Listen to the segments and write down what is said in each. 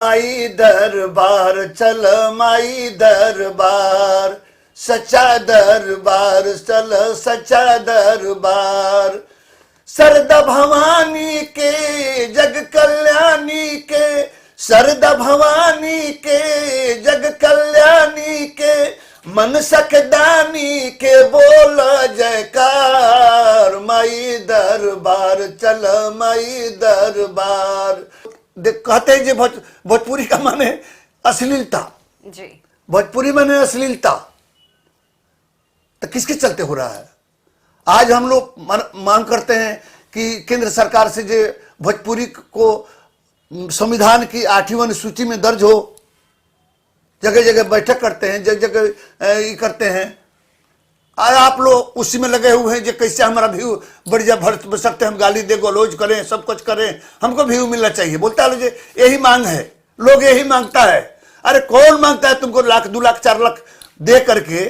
माई दरबार चल माई दरबार, सच्चा दरबार चल सच्चा दरबार। सरदा भवानी के जग कल्याणी के, सरदा भवानी के जग कल्याणी के, मन सकदानी के बोल जयकार। माई दरबार चल माई दरबार। देख कहते हैं भोजपुरी का माने अश्लीलता जी, भोजपुरी माने अश्लीलता। तो किसके चलते हो रहा है? आज हम लोग मांग करते हैं कि केंद्र सरकार से जो भोजपुरी को संविधान की 8वीं अनुसूची में दर्ज हो। जगह जगह बैठक करते हैं, जगह जगह ये करते हैं। आज आप लोग उसी में लगे हुए हैं जो कैसे हमारा व्यू बढ़ जा, भर सकते हम गाली दे, गोलोज करें, सब कुछ करें, हमको व्यू मिलना चाहिए। बोलता है यही मांग है, लोग यही मांगता है। अरे कौन मांगता है तुमको लाख 2 लाख 4 लाख दे करके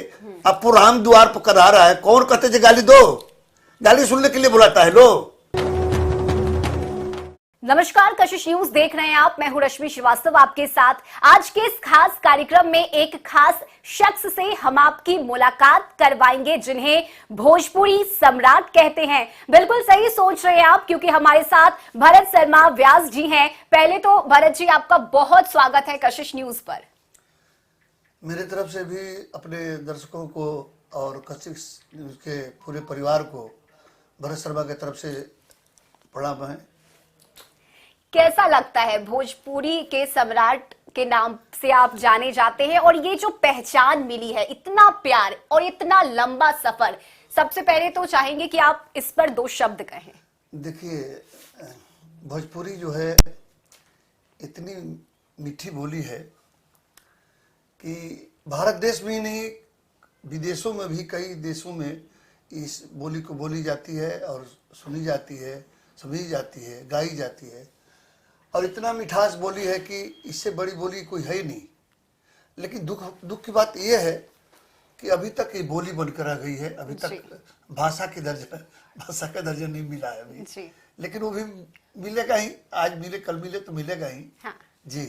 अब पुरान द्वार पर करा रहा है? कौन कहते जो गाली दो? गाली सुनने के लिए बुलाता है लोग। नमस्कार, कशिश न्यूज देख रहे हैं आप। मैं हूं रश्मि श्रीवास्तव आपके साथ। आज के इस खास कार्यक्रम में एक खास शख्स से हम आपकी मुलाकात करवाएंगे जिन्हें भोजपुरी सम्राट कहते हैं। बिल्कुल सही सोच रहे हैं आप, क्योंकि हमारे साथ भरत शर्मा व्यास जी हैं। पहले तो भरत जी, आपका बहुत स्वागत है कशिश न्यूज पर। मेरी तरफ से भी अपने दर्शकों को और कशिश न्यूज के पूरे परिवार को भरत शर्मा की तरफ से प्रणाम है। कैसा लगता है, भोजपुरी के सम्राट के नाम से आप जाने जाते हैं और ये जो पहचान मिली है, इतना प्यार और इतना लंबा सफर, सबसे पहले तो चाहेंगे कि आप इस पर 2 शब्द कहें। देखिए, भोजपुरी जो है इतनी मीठी बोली है कि भारत देश में ही नहीं, विदेशों में भी कई देशों में इस बोली को बोली जाती है और सुनी जाती है, समझी जाती है, गाई जाती है। और इतना मिठास बोली है कि इससे बड़ी बोली कोई है ही नहीं। लेकिन दुख की बात यह है कि अभी तक ये बोली बनकर आ गई है, अभी तक भाषा का दर्जा नहीं मिला है अभी। लेकिन वो भी मिलेगा ही, आज मिले कल मिले तो मिलेगा ही। हाँ। जी।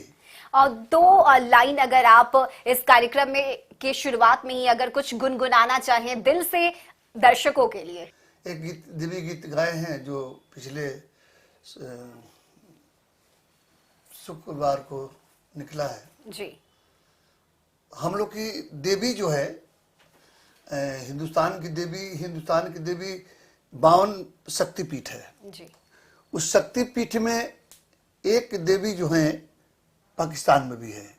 और 2 लाइन अगर आप इस कार्यक्रम में के शुरुआत में ही अगर कुछ गुनगुनाना चाहें दिल से दर्शकों के लिए। एक गीत, देवी गीत गाए हैं जो पिछले शुक्रवार को निकला है जी। हम लोग की देवी जो है, हिंदुस्तान की देवी 52 शक्तिपीठ है जी। उस शक्तिपीठ में एक देवी जो है पाकिस्तान में भी है,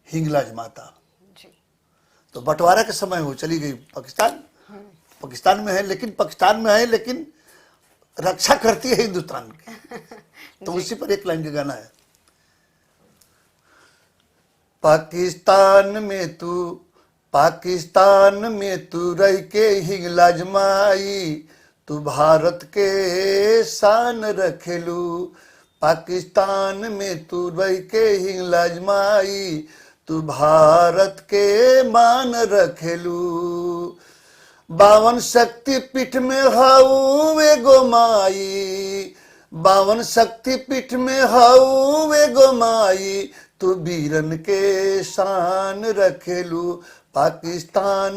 हिंगलाज माता जी। तो बंटवारा के समय वो चली गई पाकिस्तान में है, लेकिन रक्षा करती है हिंदुस्तान की। तो उसी पर एक लाइन का गाना है। पाकिस्तान में तू रह के हिंगलाज माई, तू भारत के शान रखेलू। पाकिस्तान में तू रह के हिंगलाज माई, तू भारत के मान रखेलू। 52 शक्तिपीठ में हाउ एगो माई, 52 शक्तिपीठ में हाउ एगो माई, तू वीरन के शान रखेलू। पाकिस्तान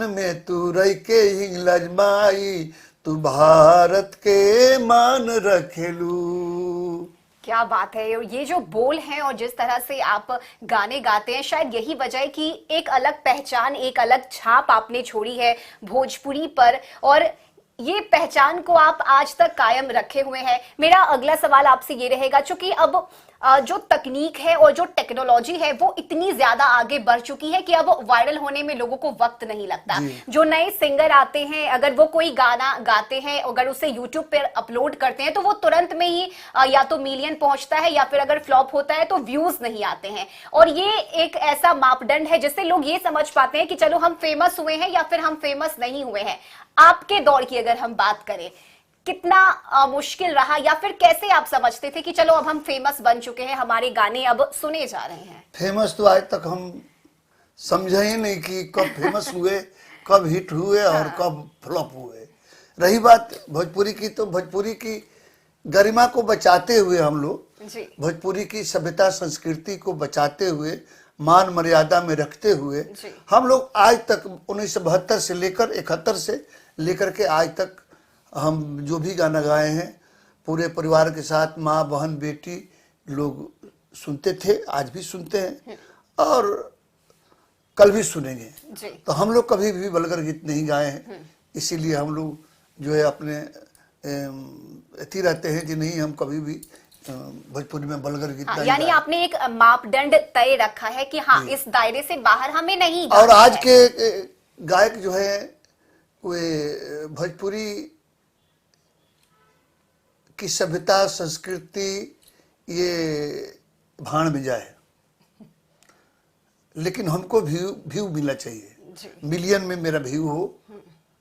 में तू रह के हिंगलाज माई, तू भारत के मान रखेलू। क्या बात है। ये जो बोल हैं और जिस तरह से आप गाने गाते हैं, शायद यही वजह है कि एक अलग पहचान, एक अलग छाप आपने छोड़ी है भोजपुरी पर, और ये पहचान को आप आज तक कायम रखे हुए हैं। मेरा अगला सवाल आपसे ये रहेगा, चूंकि अब जो तकनीक है और जो टेक्नोलॉजी है वो इतनी ज्यादा आगे बढ़ चुकी है कि अब वायरल होने में लोगों को वक्त नहीं लगता। जो नए सिंगर आते हैं, अगर वो कोई गाना गाते हैं, अगर उसे यूट्यूब पर अपलोड करते हैं तो वो तुरंत में ही या तो मिलियन पहुंचता है, या फिर अगर फ्लॉप होता है तो व्यूज नहीं आते हैं। और ये एक ऐसा मापदंड है जिससे लोग ये समझ पाते हैं कि चलो हम फेमस हुए हैं या फिर हम फेमस नहीं हुए हैं। आपके दौर की अगर हम बात करें, कितना मुश्किल रहा, या फिर कैसे आप समझते थे कि चलो अब हम फेमस बन चुके हैं, हमारे गाने अब सुने जा रहे हैं? फेमस तो आज तक हम समझे ही नहीं कि कब फेमस हुए, कब हिट हुए और कब फ्लॉप हुए। रही बात भोजपुरी की, तो भोजपुरी की गरिमा को बचाते हुए हम लोग जी। भोजपुरी की सभ्यता संस्कृति को बचाते हुए, मान मर्यादा में रखते हुए जी। हम लोग आज तक 1972 से लेकर 71 से लेकर के आज तक हम जो भी गाना गाए हैं पूरे परिवार के साथ, माँ बहन बेटी लोग सुनते थे, आज भी सुनते हैं और कल भी सुनेंगे। जी। तो हम लोग कभी भी वल्गर गीत नहीं गाए हैं, इसीलिए हम लोग जो है अपने अति रहते हैं कि नहीं हम कभी भी भोजपुरी में वल्गर गीत हाँ, नहीं यानी गाए। आपने एक मापदंड तय रखा है कि हाँ इस दायरे से बाहर हमें नहीं और गाना आज है। के गायक जो है वे भोजपुरी की सभ्यता संस्कृति ये भाण में जाए, लेकिन हमको व्यू मिलना चाहिए। जी। मिलियन में मेरा व्यू हो,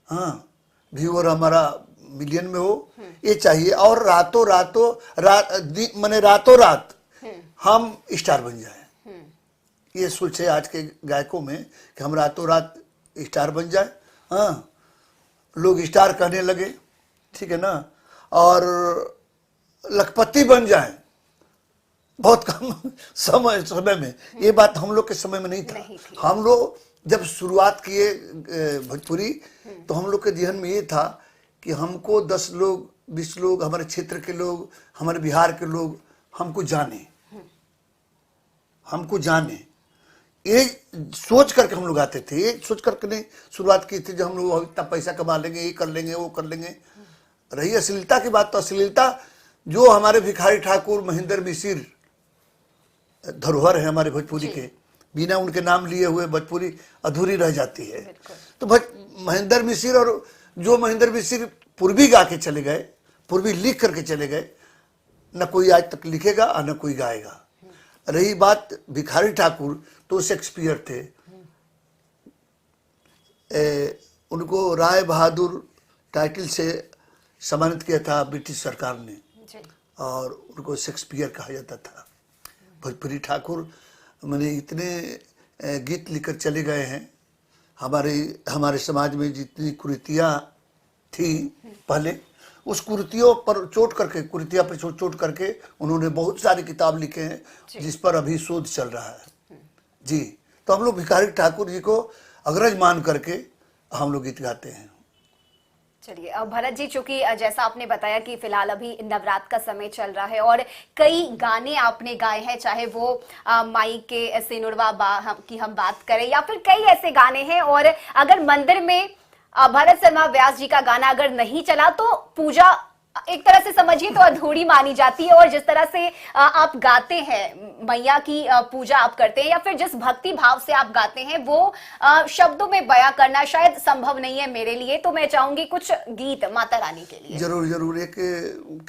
हाँ व्यूअर हमारा मिलियन में हो, ये चाहिए। और रातों रात हम स्टार बन जाए, ये सोच है आज के गायकों में कि हम रातों रात स्टार बन जाए। हाँ, लोग स्टार कहने लगे, ठीक है ना, और लखपति बन जाए बहुत कम समय में। ये बात हम लोग के समय में नहीं था। हम लोग जब शुरुआत किए भोजपुरी तो हम लोग के जहन में ये था कि हमको 10 लोग 20 लोग, हमारे क्षेत्र के लोग, हमारे बिहार के लोग हमको जाने, ये सोच करके हम लोग आते थे। ये सोच करके नहीं शुरुआत की थी जब हम लोग इतना पैसा कमा लेंगे, ये कर लेंगे, वो कर लेंगे। रही अश्लीलता की बात, तो अश्लीलता जो हमारे भिखारी ठाकुर, महेंद्र मिसिर धरोहर है हमारे भोजपुरी के, बिना उनके नाम लिए हुए भोजपुरी अधूरी रह जाती है। तो महेंद्र मिसिर, और जो महेंद्र मिसिर पूर्वी गा के चले गए, पूर्वी लिख करके चले गए, न कोई आज तक लिखेगा और न कोई गाएगा। रही बात भिखारी ठाकुर, तो शेक्सपियर थे, उनको राय बहादुर टाइटल से सम्मानित किया था ब्रिटिश सरकार ने, और उनको शेक्सपियर कहा जाता था। भोजपुरी ठाकुर मैंने इतने गीत लिखकर चले गए हैं। हमारे समाज में जितनी कुरीतियाँ थी पहले, उस कुरीतियों पर चोट करके उन्होंने बहुत सारी किताब लिखे हैं जिस पर अभी शोध चल रहा है। जी, तो हम लोग भिखारी ठाकुर जी को अग्रज मान करके हम लोग गीत गाते हैं। चलिए, अब भरत जी, चूंकि जैसा आपने बताया कि फिलहाल अभी नवरात्र का समय चल रहा है और कई गाने आपने गाए हैं, चाहे वो माई के सिनुरवा की हम बात करें या फिर कई ऐसे गाने हैं, और अगर मंदिर में भरत शर्मा व्यास जी का गाना अगर नहीं चला तो पूजा एक तरह से समझिए तो अधूरी मानी जाती है। और जिस तरह से आप गाते हैं, मैया की पूजा आप करते हैं, या फिर जिस भक्ति भाव से आप गाते हैं, वो शब्दों में बयां करना शायद संभव नहीं है मेरे लिए। तो मैं चाहूंगी कुछ गीत माता रानी के लिए। जरूर। एक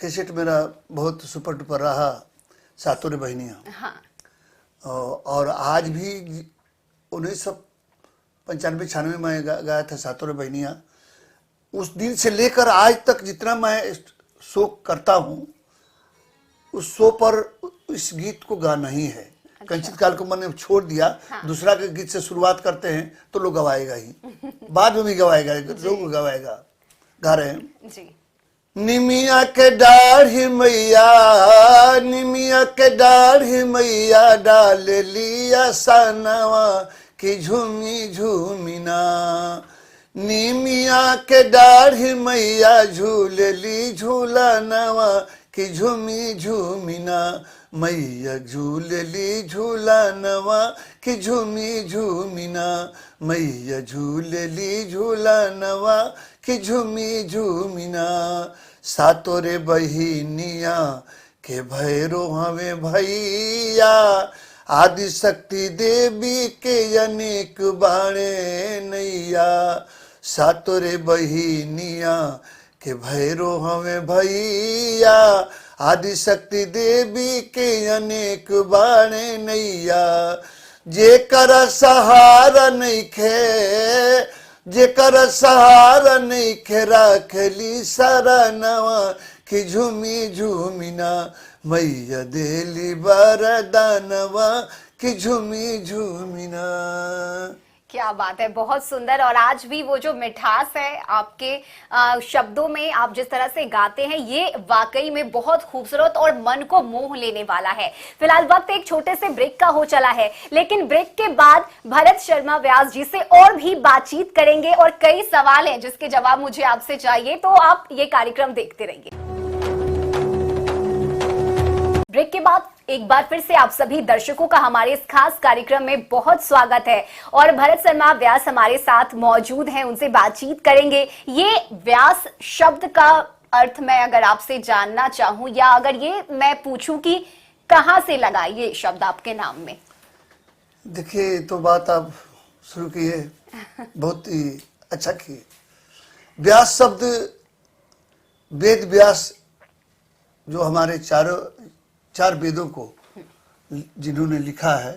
कैसेट मेरा बहुत सुपर डुपर रहा, सातों रे बहनियाँ। हाँ। और आज भी 1995-96 में गाया था सातों रे बहनियाँ। उस दिन से लेकर आज तक जितना मैं शो करता हूँ, उस शो पर इस गीत को गाना ही है। कंचित काल को मैंने छोड़ दिया। हाँ। दूसरा के गीत से शुरुआत करते हैं तो लोग गवाएगा ही, बाद में भी गवाएगा, लोग गवाएगा। गा रहे हैं जी। निमिया के दाढ़ी मैया, निमिया के दाढ़ी मैया, डाल लिया सनवा कि झूमी झूमिना। निमिया के दाढ़ी मैया, झूलली झूलनवा कि झूमी झूमिना। मैया झूलली झूलनवा कि झूमी झूमिना। मैया झूलली झूलनवा कि झूमी झूमिना। सातों रे बहिनिया के भैरो हमें भैया, आदि शक्ति देवी के अनेक बाणे नैया। सातों रे बहिनिया के भैरो हमें भैया, आदि शक्ति देवी के अनेक बाणे नैया। जेकर सहारा नइखे, जेकर सहारा नइखे, राखली शरणवा कि झूमी झूमिना। मैया देली वरदानवा कि झूमी झूमिना। क्या बात है, बहुत सुंदर। और आज भी वो जो मिठास है आपके शब्दों में, आप जिस तरह से गाते हैं, ये वाकई में बहुत खूबसूरत और मन को मोह लेने वाला है। फिलहाल वक्त एक छोटे से ब्रेक का हो चला है, लेकिन ब्रेक के बाद भरत शर्मा व्यास जी से और भी बातचीत करेंगे और कई सवाल हैं जिसके जवाब मुझे आपसे चाहिए, तो आप ये कार्यक्रम देखते रहिए। ब्रेक के बाद एक बार फिर से आप सभी दर्शकों का हमारे इस खास कार्यक्रम में बहुत स्वागत है और भरत शर्मा व्यास हमारे साथ मौजूद हैं, उनसे बातचीत करेंगे। ये व्यास शब्द का अर्थ मैं अगर आपसे जानना चाहूं, या अगर ये मैं पूछूं कि कहां से लगा ये शब्द आपके नाम में? देखिए, तो बात आप शुरू किए, बहुत ही अच्छा किए। व्यास शब्द वेद व्यास, जो हमारे चार वेदों को जिन्होंने लिखा है,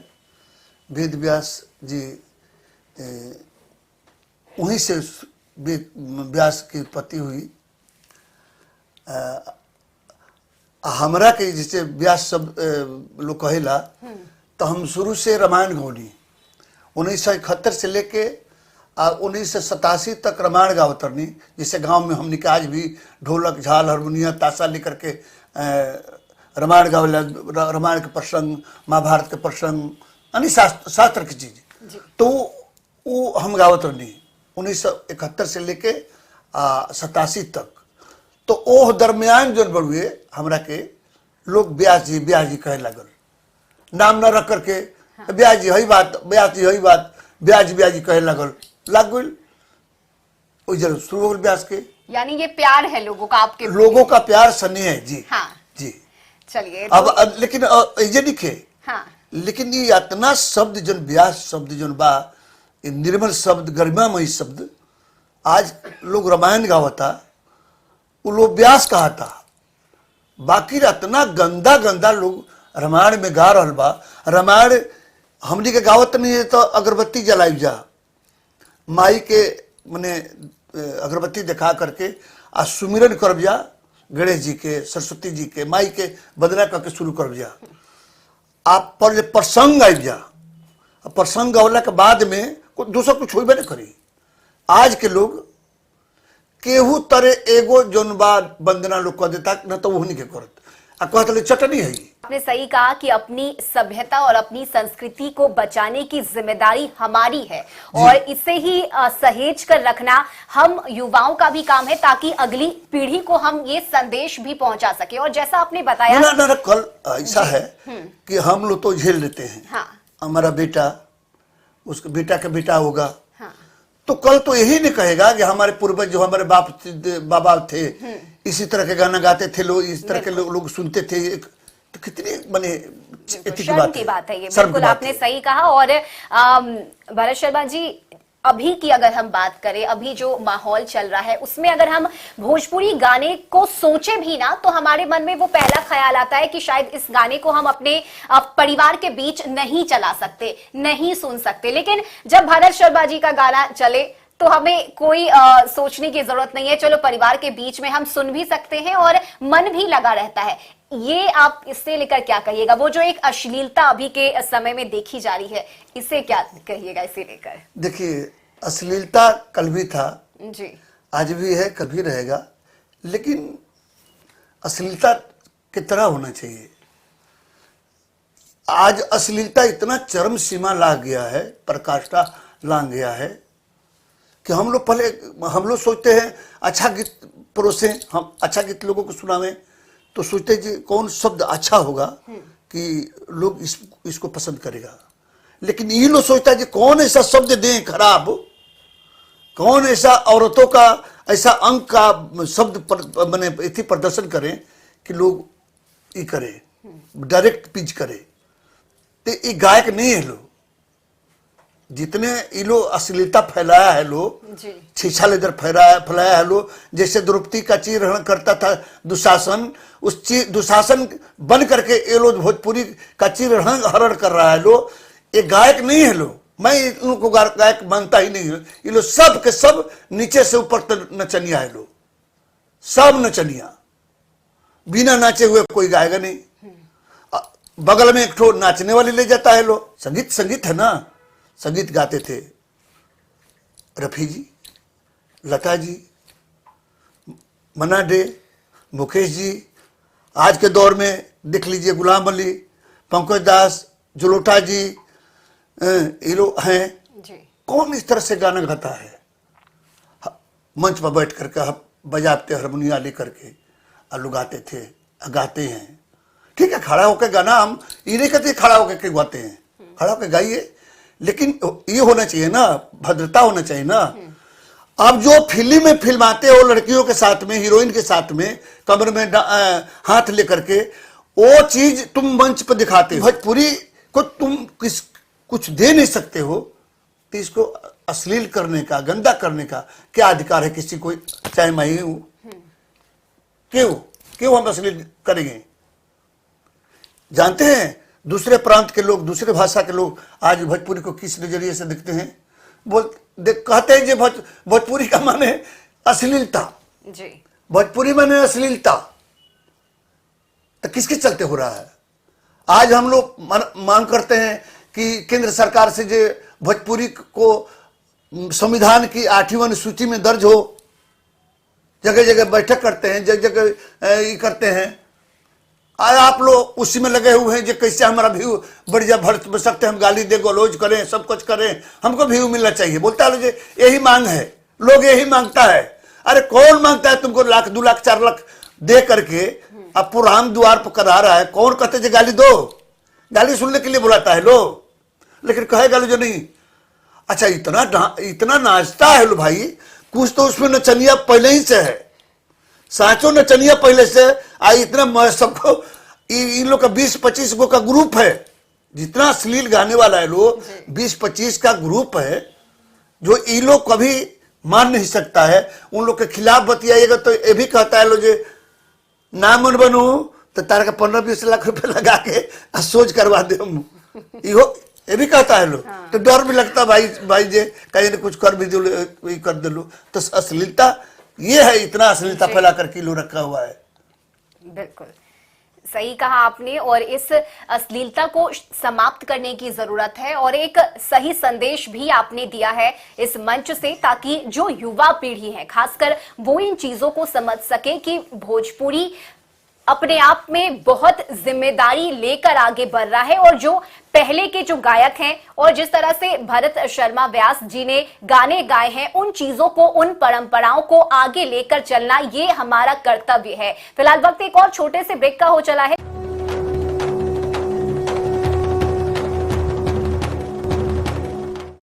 वेद व्यास जी, उन्हीं से व्यास की उत्पत्ति हुई। हमरा के जैसे व्यास शब्द लोग कहेला, तो हम शुरू से रामायण गौनी 1971 से लेके 1987 तक रामायण गावत रहनी। जैसे गांव में हमने आज भी ढोलक झाल हारमोनिया ताशा लेकर के रामायण गावला, रामायण के प्रसंग, महाभारत के प्रसंग, यानी शास्त्र की चीज, तो वो हम गावत रहनी 1971 से लेके 87 तक। तो ओह दरमियान जो बड़ुए हमरा के लोग व्यास जी कहे लगल, नाम न रख करके व्यास जी हई बात, व्यास जी हई बात, व्यास जी कहे लगल, लग गई जरूर शुरू हो गई व्यास के। यानी ये प्यार है लोगों का, आपके लोगों का प्यार स्नेह है जी। हाँ जी, चलिए अब लेकिन ये लिखे, हाँ, लेकिन ये इतना शब्द जन व्यास शब्द जन बा, ये निर्मल शब्द, गरिमामयी शब्द, आज लोग रामायण गावता, वो लोग व्यास कहा था। बाकी इतना गंदा गंदा लोग रामायण में गा रहल बा। रामायण हमनी के गावत नहीं है, तो अगरबत्ती जलाई जा, माई के मने अगरबत्ती दिखा करके आ सुमिरन कर जा, गणेश जी के, सरस्वती जी के, माई के बदला करके शुरू कर जा। आप पर प्रसंग आई जा, प्रसंग गवला के बाद में दूसरा कुछ होबे न करी। आज के लोग केहू तरह एगो जोन बा वंदना लोग कह देता, न तो वो नहीं के करत, आ कहते चटनी है। आपने सही कहा कि अपनी सभ्यता और अपनी संस्कृति को बचाने की जिम्मेदारी हमारी है और इसे ही सहेज कर रखना हम युवाओं का भी काम है, ताकि अगली पीढ़ी को हम ये संदेश भी पहुंचा सके। और जैसा आपने बताया ना कल ऐसा है कि हम लोग तो झेल लेते हैं। हाँ, हमारा बेटा, उसके बेटा का बेटा होगा, हाँ, तो कल तो यही नहीं कहेगा कि हमारे पूर्वज जो हमारे बाबा थे इसी तरह के गाना गाते थे, लोग इस तरह के लोग सुनते थे। तो कितनी माने शर्म की बात है ये, बिल्कुल आपने सही कहा। और भरत शर्मा जी, अभी की अगर हम बात करें, अभी जो माहौल चल रहा है उसमें अगर हम भोजपुरी गाने को सोचे भी ना, तो हमारे मन में वो पहला ख्याल आता है कि शायद इस गाने को हम अपने परिवार के बीच नहीं चला सकते, नहीं सुन सकते। लेकिन जब भरत शर्मा जी का गाना चले तो हमें कोई सोचने की जरूरत नहीं है, चलो परिवार के बीच में हम सुन भी सकते हैं और मन भी लगा रहता है। ये आप इससे लेकर क्या कहिएगा? वो जो एक अश्लीलता अभी के समय में देखी जा रही है, इसे क्या कहिएगा इसे लेकर? देखिए, अश्लीलता कल भी था जी, आज भी है, कल भी रहेगा, लेकिन अश्लीलता की तरह होना चाहिए। आज अश्लीलता इतना चरम सीमा ला गया है, पराकाष्ठा लांग गया है कि हम लोग सोचते हैं अच्छा गीत परोसें, हम अच्छा गीत लोगों को सुनावें, तो सोचते हैं कि कौन शब्द अच्छा होगा कि लोग इसको पसंद करेगा। लेकिन ये लोग सोचता है कि कौन ऐसा शब्द दें खराब, कौन ऐसा औरतों का ऐसा अंग का शब्द मैंने इतनी प्रदर्शन करें कि लोग ये करें, डायरेक्ट पिच करें। तो ये गायक नहीं है लोग, जितने ये लोग अश्लीलता फैलाया है लोग, छीछा लेदर फैलाया है लोग। जैसे द्रौपदी का चीरहरण करता था दुशासन, उस दुशासन बन करके ये लोग भोजपुरी का चीरहरण कर रहा है लोग। ये गायक नहीं है लोग, मैं इन लोग को गायक मानता ही नहीं हूँ। ये लोग सब के सब नीचे से ऊपर तक नचनिया है लोग, सब नचनिया, बिना नाचे हुए कोई गाएगा नहीं। बगल में एक ठो नाचने वाली ले जाता है लोग। संगीत है ना, संगीत गाते थे, रफ़ी जी, लता जी, मन्ना डे, मुकेश जी, आज के दौर में देख लीजिए गुलाम अली, पंकज दास, जलोटा जी, ये लोग हैं। जी। कौन इस तरह से गाना गाता है? मंच पर बैठ करके हम बजाते हारमोनिया लेकर के और लोग गाते थे, गाते हैं। ठीक है, खड़ा होकर गाना, हम ये नहीं कहते खड़ा होकर के गाते हैं, खड़ा होकर गाइए, लेकिन ये होना चाहिए ना, भद्रता होना चाहिए ना। अब जो फिल्म में फिल्माते हो लड़कियों के साथ में, हीरोइन के साथ में, कमर में हाथ लेकर के, वो चीज तुम मंच पर दिखाते हो। भोजपुरी को तुम कुछ दे नहीं सकते हो, तो इसको अश्लील करने का, गंदा करने का क्या अधिकार है किसी को? चाहे मैं ही हूं, क्यों हम अश्लील करेंगे? जानते हैं दूसरे प्रांत के लोग, दूसरे भाषा के लोग आज भोजपुरी को किस नजरिए से देखते हैं? कहते हैं कि भोजपुरी का माने अश्लीलता। जी। भोजपुरी माने अश्लीलता, तो किसके चलते हो रहा है? आज हम लोग मांग करते हैं कि केंद्र सरकार से जो भोजपुरी को संविधान की 8वीं अनुसूची में दर्ज हो, जगह जगह बैठक करते हैं, जगह जगह ये करते हैं। आप लोग उसी में लगे हुए हैं जो कैसे हमारा व्यू बढ़िया भर सकते, हम गाली दे, गलौज करें, सब कुछ करें, हमको व्यू मिलना चाहिए। बोलता है मुझे यही मांग है, लोग यही मांगता है। अरे कौन मांगता है तुमको लाख 2 लाख 4 लाख दे करके अब पुराम द्वार पर करा रहा है? कौन कहते थे गाली दो? गाली सुनने के लिए बुलाता है लोग, लेकिन कहेगा लो जो नहीं। अच्छा, इतना नाचता है लो भाई, कुछ तो उसमें नचनिया पहले ही से है, साचो नचनिया पहले से आई। इतना सबको इन लोग का 20-25 गो का ग्रुप है, जितना अश्लील गाने वाला है लोग 20-25 का ग्रुप है, जो इन लोग कभी मान नहीं सकता है। उन लोग के खिलाफ बतियाइएगा तो ये भी कहता है लो जे ना मन बनू तो तारा का 15-20 लाख रुपए लगा के सोच करवा दे, ये भी कहता है लोग। हाँ। तो डर भी लगता भाई जे कहीं कुछ कर भी दो, कर दे लो। तो अश्लीलता ये है, इतना अश्लीलता फैला कर किलो रखा हुआ है। बिल्कुल सही कहा आपने, और इस अश्लीलता को समाप्त करने की जरूरत है, और एक सही संदेश भी आपने दिया है इस मंच से, ताकि जो युवा पीढ़ी है खासकर वो इन चीजों को समझ सके कि भोजपुरी अपने आप में बहुत जिम्मेदारी लेकर आगे बढ़ रहा है, और जो पहले के जो गायक हैं और जिस तरह से भरत शर्मा व्यास जी ने गाने गाए हैं, उन चीजों को, उन परंपराओं को आगे लेकर चलना ये हमारा कर्तव्य है। फिलहाल वक्त एक और छोटे से ब्रेक का हो चला है।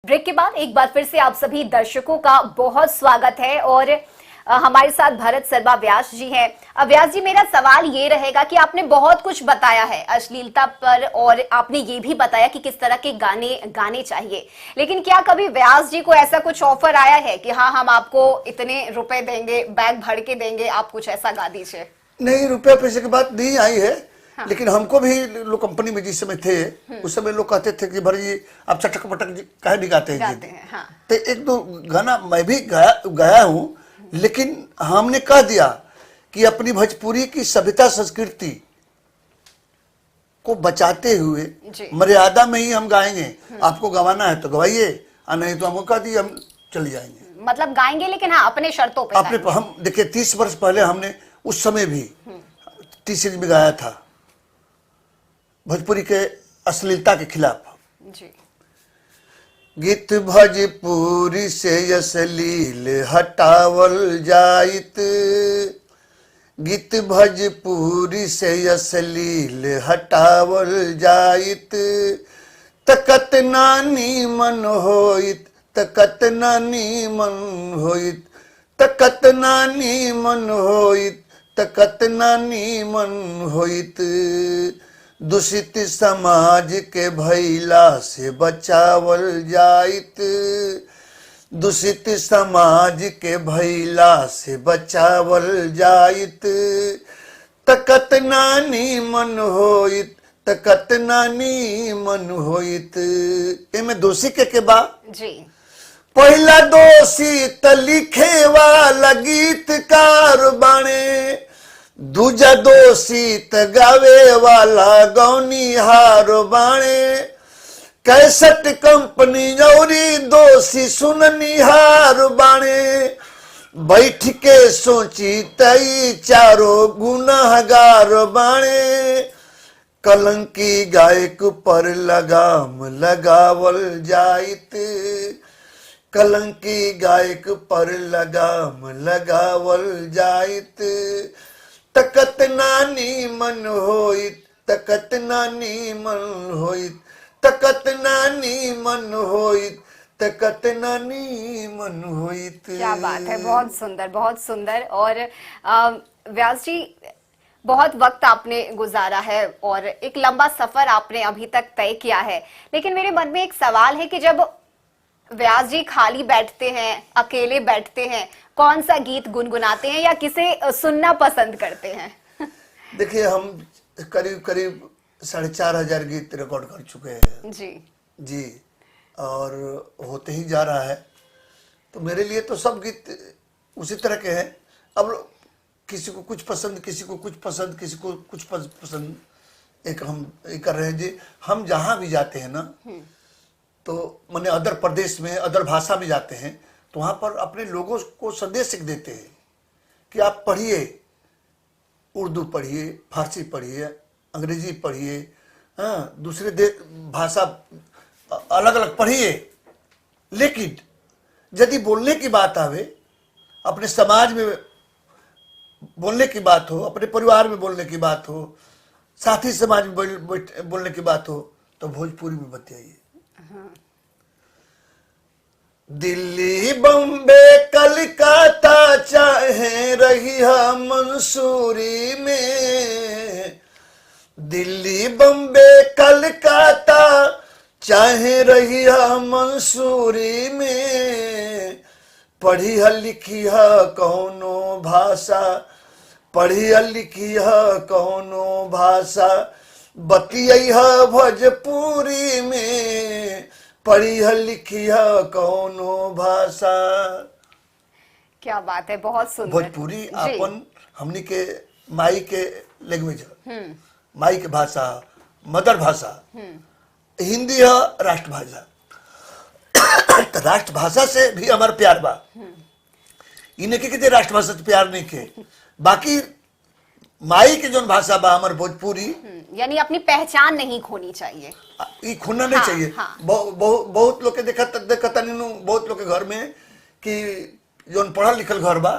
ब्रेक के बाद एक बार फिर से आप सभी दर्शकों का बहुत स्वागत है, और हमारे साथ भरत शर्मा व्यास जी हैं। अब व्यास जी, मेरा सवाल ये रहेगा कि आपने बहुत कुछ बताया है अश्लीलता पर, और आपने ये भी बताया कि किस तरह के गाने चाहिए, लेकिन क्या कभी व्यास जी को ऐसा कुछ ऑफर आया है कि हाँ हम आपको इतने रुपए देंगे, बैग भर के देंगे, आप कुछ ऐसा गा दीजिए? नहीं, रुपया पैसे की बात नहीं आई है। हाँ। लेकिन हमको भी लोग कंपनी में जिस समय थे उस समय लोग कहते थे कि भाई आप चटक पटक कहे नहीं गाते हैं। हाँ। तो 1-2 गाना मैं भी गाया हूँ, लेकिन हमने कह दिया कि अपनी भोजपुरी की सभ्यता संस्कृति को बचाते हुए मर्यादा में ही हम गाएंगे। आपको गवाना है तो गवाइए, और नहीं तो हमको कह दिए हम चले जाएंगे। मतलब गाएंगे, लेकिन हाँ अपने शर्तों पे। अपने हम देखिए 30 वर्ष पहले हमने उस समय भी तीसरी में गाया था भोजपुरी के अश्लीलता के खिलाफ। जी। गीत भोजपुरी से अश्लील हटावल जाइत, गीत भोजपुरी से अश्लील हटावल जाइत, तकत नानी मन होइत, तकत नानी मन होइत, तकत नानी मन होइत, तकत नानी मन होइत। दूषित समाज के भैला से बचावल जाइत, दूषित समाज के भैला से बचावल जाइत, तकत नानी मन होइत, तकत नानी मन होइत। एमे दोषी के बा जी। पहला दोषी त लिखे वाला गीतकार बाणे, दूजा दोषी त गावे वाला गौनिहार बाणे, कैसेट कंपनी जौरी दोषी सुननिहार बाणे, बैठ के सोची तई चारों गुनाहगार बाणे, कलंकी गायक पर लगाम लगावल जाइत, कलंकी गायक पर लगाम लगावल जाइत, तकत नानी मन होइत, तकत नानी मन होइत, तकत नानी मन होइत, तकत नानी मन होइत। क्या बात है, बहुत सुंदर, बहुत सुंदर। और व्यास जी, बहुत वक्त आपने गुजारा है और एक लंबा सफर आपने अभी तक तय किया है, लेकिन मेरे मन में एक सवाल है कि जब व्यास जी खाली बैठते हैं, अकेले बैठते हैं, कौन सा गीत गुनगुनाते हैं या किसे सुनना पसंद करते हैं? देखिए, हम करीब करीब 4,500 गीत रिकॉर्ड कर चुके हैं जी, और होते ही जा रहा है। तो मेरे लिए तो सब गीत उसी तरह के हैं। अब किसी को कुछ पसंद, किसी को कुछ पसंद, किसी को कुछ पसंद, एक हम एक कर रहे हैं जी। हम जहाँ भी जाते हैं ना, तो मैंने अदर प्रदेश में, अदर भाषा में जाते हैं, तो वहाँ पर अपने लोगों को संदेश देते हैं कि आप पढ़िए, उर्दू पढ़िए, फारसी पढ़िए, अंग्रेजी पढ़िए, हाँ, दूसरे भाषा अलग अलग पढ़िए, लेकिन यदि बोलने की बात आवे, अपने समाज में बोलने की बात हो, अपने परिवार में बोलने की बात हो, साथी समाज में बोलने की बात हो, तो भोजपुरी में बतियाइए। दिल्ली बम्बे कलकत्ता चाहे रही मंसूरी में, दिल्ली बम्बे कलकत्ता चाहे रही मंसूरी में, पढ़ी लिखी कौनो भाषा, पढ़ी लिखी कौनो भाषा, बतिया भोजपुरी में, पढ़ी लिखी कौनो भाषा। क्या बात है, बहुत सुंदर। भोजपुरी अपन हमनी के माई के लैंग्वेज, माई के भाषा, मदर भाषा। हिंदी है राष्ट्रभाषा। तो राष्ट्रभाषा से भी हमारा प्यार बा, इन्हें के राष्ट्रभाषा से प्यार नहीं के, बाकी माई के जो भाषा बा हमारे भोजपुरी, यानी अपनी पहचान नहीं खोनी चाहिए, ये खोना नहीं चाहिए। बहुत लोग के देखता नहीं, बहुत लोग के घर में कि जो पढ़ल लिखल घर बा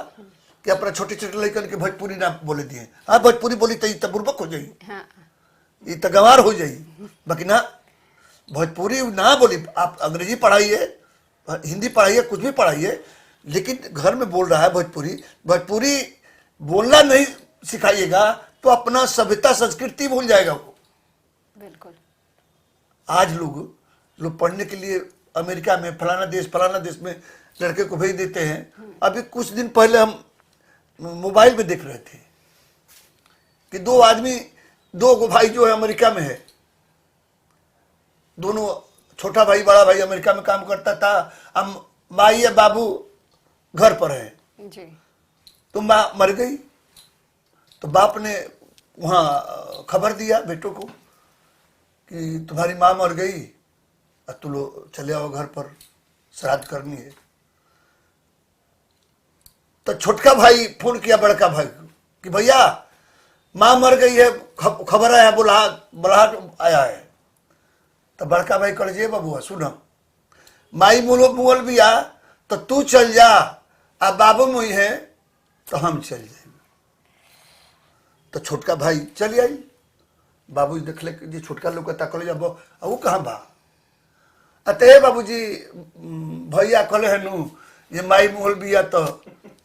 कि अपना छोटे छोटे लड़कन के भोजपुरी ना बोले दिए। हाँ, भोजपुरी बोली तो बुर्बक हो जाई, ये तो गंवार हो जाई, बाकी ना भोजपुरी ना बोली। आप अंग्रेजी पढ़ाइए, हिंदी पढ़ाइए, कुछ भी पढ़ाइए, लेकिन घर में बोल रहा है भोजपुरी। भोजपुरी बोलना नहीं सिखाइएगा तो अपना सभ्यता संस्कृति भूल जाएगा वो। बिल्कुल। आज लोग पढ़ने के लिए अमेरिका में फलाना देश में लड़के को भेज देते हैं। अभी कुछ दिन पहले हम मोबाइल में देख रहे थे कि दो भाई जो है अमेरिका में है, दोनों, छोटा भाई बड़ा भाई अमेरिका में काम करता था, अब माई या बाबू घर पर है जी। तो माँ मर गई, तो बाप ने वहाँ खबर दिया बेटों को कि तुम्हारी माँ मर गई, अब तुम लोग चले आओ घर पर, श्राद्ध करनी है। तो छोटका भाई फोन किया बड़का भाई को कि भैया माँ मर गई है, खबर आया, बुलाहट आया है। तो बड़का भाई कर जे बाबू सुनो, माई मुगल भी आ तो तू चल जा, अब बाबू मुई है तो हम चल जाए। तो छोटका भाई चल आई, बाबू देख ले जी छोटका लोग तकल जा, वो कहाँ बा, अतः बाबूजी भैया कल है नू ये माई मुगल भी आ तो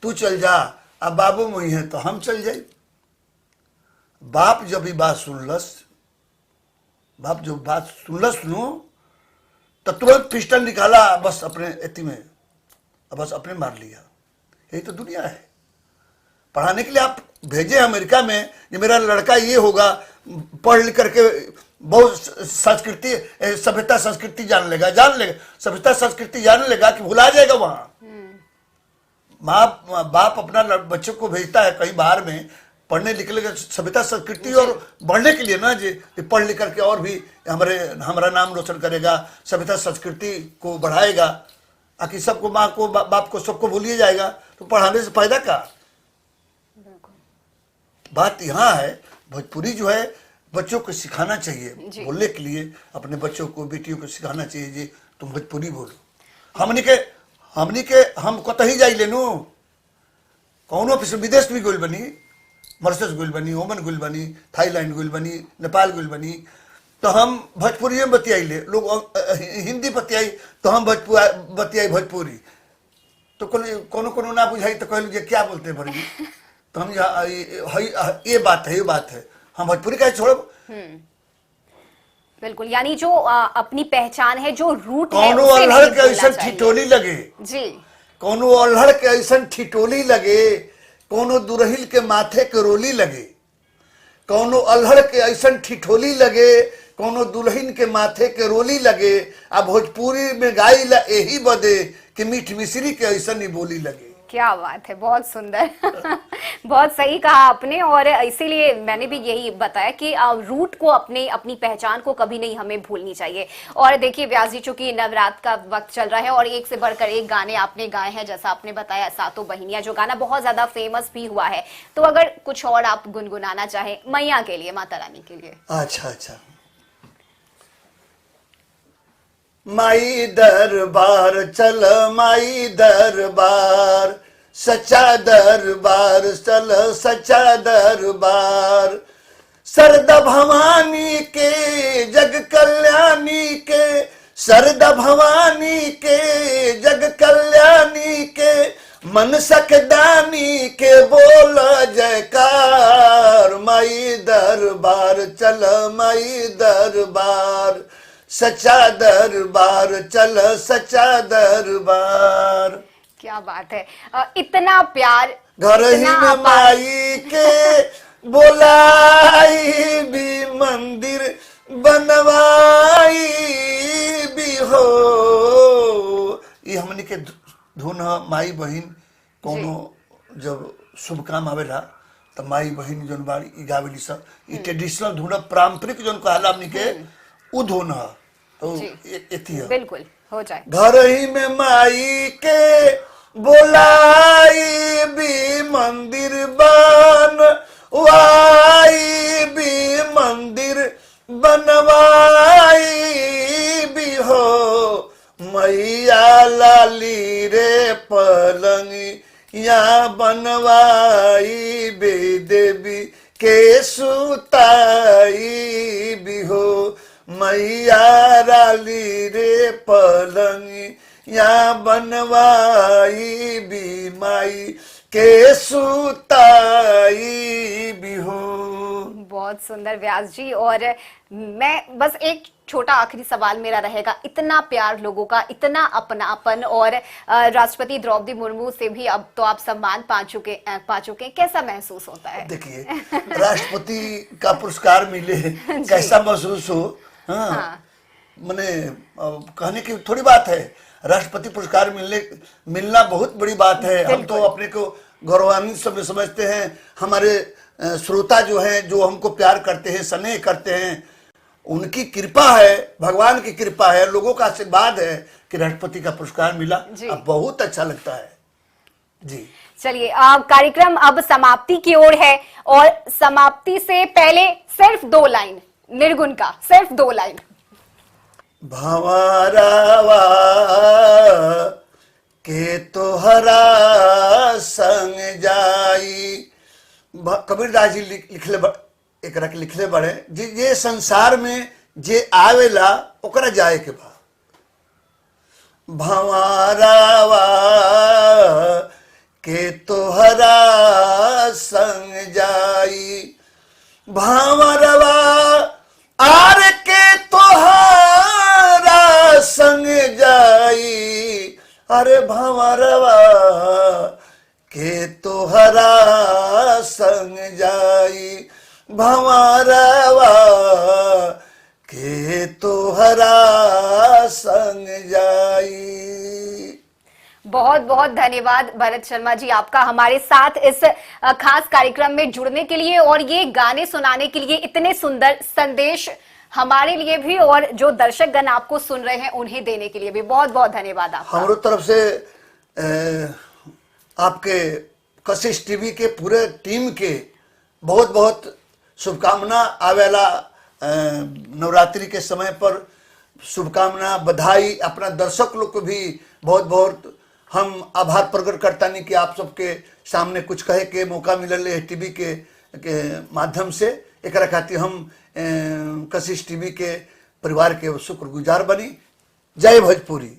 तू चल जा, अब बाबू मुई है तो हम चल जाए। बाप जब बात सुनलस नु तो तुरंत पिस्टल निकाला, बस अपने एती में, बस अपने मार लिया। यही तो दुनिया है। पढ़ाने के लिए आप भेजे अमेरिका में, ये मेरा लड़का ये होगा, पढ़ लिख करके बहुत संस्कृति, सभ्यता संस्कृति जान लेगा, सभ्यता संस्कृति जान लेगा कि भुला जाएगा वहां। बाप अपना बच्चों को भेजता है कहीं बाहर में, पढ़ने लिखने का सभ्यता संस्कृति और बढ़ने के लिए ना जी ये पढ़ लिख करके और भी हमारा नाम रोशन करेगा, सभ्यता संस्कृति को बढ़ाएगा। आखिर सबको माँ को बाप को सबको भूलिए जाएगा तो पढ़ाने से फायदा क्या। बात यहाँ है भोजपुरी जो है बच्चों को सिखाना चाहिए बोलने के लिए, अपने बच्चों को बेटियों को सिखाना चाहिए जी तुम भोजपुरी बोलो। हमनी के हम कतही जाई लेनू कौनो विदेश भी गोल बनी, मॉरिशस गोल बनी, ओमन गोल बनी, थाईलैंड गोल बनी, नेपाल गोल बनी, तो हम भोजपुरी में बतियाइले। लोग हिंदी बतियाई तो हम बतियाई भोजपुरी, तो कोनो कोनो ना बुझाई तो कहल क्या बोलते हैं भरजी, तो हम ये बात है हम भोजपुरी का छोड़ब। बिल्कुल, यानी जो अपनी पहचान है, जो रूट है, कौनो अल्हड़ के ऐसा ठिठोली लगे जी, कौनो अल्हड़ के ऐसा ठिठोली लगे, कौनो दुरहिल के माथे के रोली लगे, कौनो अल्हड़ के ऐसा ठिठोली लगे, कौनो दुल्हन के माथे के रोली लगे। अब भोजपुरी में गाई ला यही बदे कि मीठ मिश्री के ऐसा ही बोली लगे। क्या बात है, बहुत सुंदर बहुत सही कहा आपने। और इसीलिए मैंने भी यही बताया कि रूट को अपनी पहचान को कभी नहीं हमें भूलनी चाहिए। और देखिए व्यास जी, चूंकि नवरात्र का वक्त चल रहा है और एक से बढ़कर एक गाने आपने गाए हैं, जैसा आपने बताया सातों बहिनियां, जो गाना बहुत ज्यादा फेमस भी हुआ है, तो अगर कुछ और आप गुनगुनाना चाहें मैया के लिए, माता रानी के लिए। अच्छा, माई दरबार चल, माई दरबार, सच्चा दरबार चल, सच्चा दरबार, सरदा भवानी के जग कल्याणी के, सरदा भवानी के जग कल्याणी के, मन सकदानी के बोल जयकार। माई दरबार चल, माई दरबार, सच्चा दरबार चल, सच्चा दरबार। क्या बात है, इतना प्यार घर ही में माई के बोलाई भी, मंदिर बनवाई भी हो। ये हमने के धुन माई बहन कोनो जब शुभ काम आवेला तो माई बहन जोन बाड़ी गावेली सब, ये ट्रेडिशनल धुन पारंपरिक जोन कहला हमने के उ धुन है। तो है बिल्कुल हो जाए। घर ही में माई के बोलाई भी, मंदिर बनवाई भी, मंदिर बनवाई भी हो। मैया लाली रे पलंग या बनवाई बे, देवी के सुताई भी हो। मैया राली रे पलंग या बनवाई भी, माई के सुताई भी हो। बहुत सुंदर व्यास जी। और मैं बस एक छोटा आखिरी सवाल मेरा रहेगा, इतना प्यार लोगों का, इतना अपनापन, और राष्ट्रपति द्रौपदी मुर्मू से भी अब तो आप सम्मान पा चुके, कैसा महसूस होता है? देखिए राष्ट्रपति का पुरस्कार मिले कैसा महसूस हो, हाँ। मैंने कहने की थोड़ी बात है, राष्ट्रपति पुरस्कार मिलना बहुत बड़ी बात है। हम तो अपने को गौरवान्वित समझते हैं। हमारे श्रोता जो हैं, जो हमको प्यार करते हैं, स्नेह करते हैं, उनकी कृपा है, भगवान की कृपा है, लोगों का आशीर्वाद है कि राष्ट्रपति का पुरस्कार मिला। अब बहुत अच्छा लगता है जी। चलिए कार्यक्रम अब समाप्ति की ओर है, और समाप्ति से पहले सिर्फ 2 लाइन निर्गुण का, सिर्फ 2 लाइन। भंवरवा के तोहरा संग जाई, कबीरदास जी लिखले बड़े जी, ये संसार में जे आवेला ओकरा जाए के बा। भंवरवा के तोहरा संग जाई, भंवरवा आर के तोहरा संग जाई, अरे भंवरवा के तोहरा संग जाई, भंवरवा के तोहरा संग जाई। बहुत बहुत धन्यवाद भरत शर्मा जी आपका हमारे साथ इस खास कार्यक्रम में जुड़ने के लिए और ये गाने सुनाने के लिए, इतने सुंदर संदेश हमारे लिए भी और जो दर्शकगण आपको सुन रहे हैं उन्हें देने के लिए भी बहुत बहुत धन्यवाद आपका। हमारे तरफ से आपके कशिश टीवी के पूरे टीम के बहुत बहुत शुभकामना। आवेला नवरात्रि के समय पर शुभकामना, बधाई। अपना दर्शक लोग को भी बहुत बहुत हम आभार प्रकट करता नहीं कि आप सबके सामने कुछ कहे के मौका मिलल है टीवी के माध्यम से। एक खातिर हम कशिश टीवी के परिवार के शुक्रगुजार बनी। जय भोजपुरी।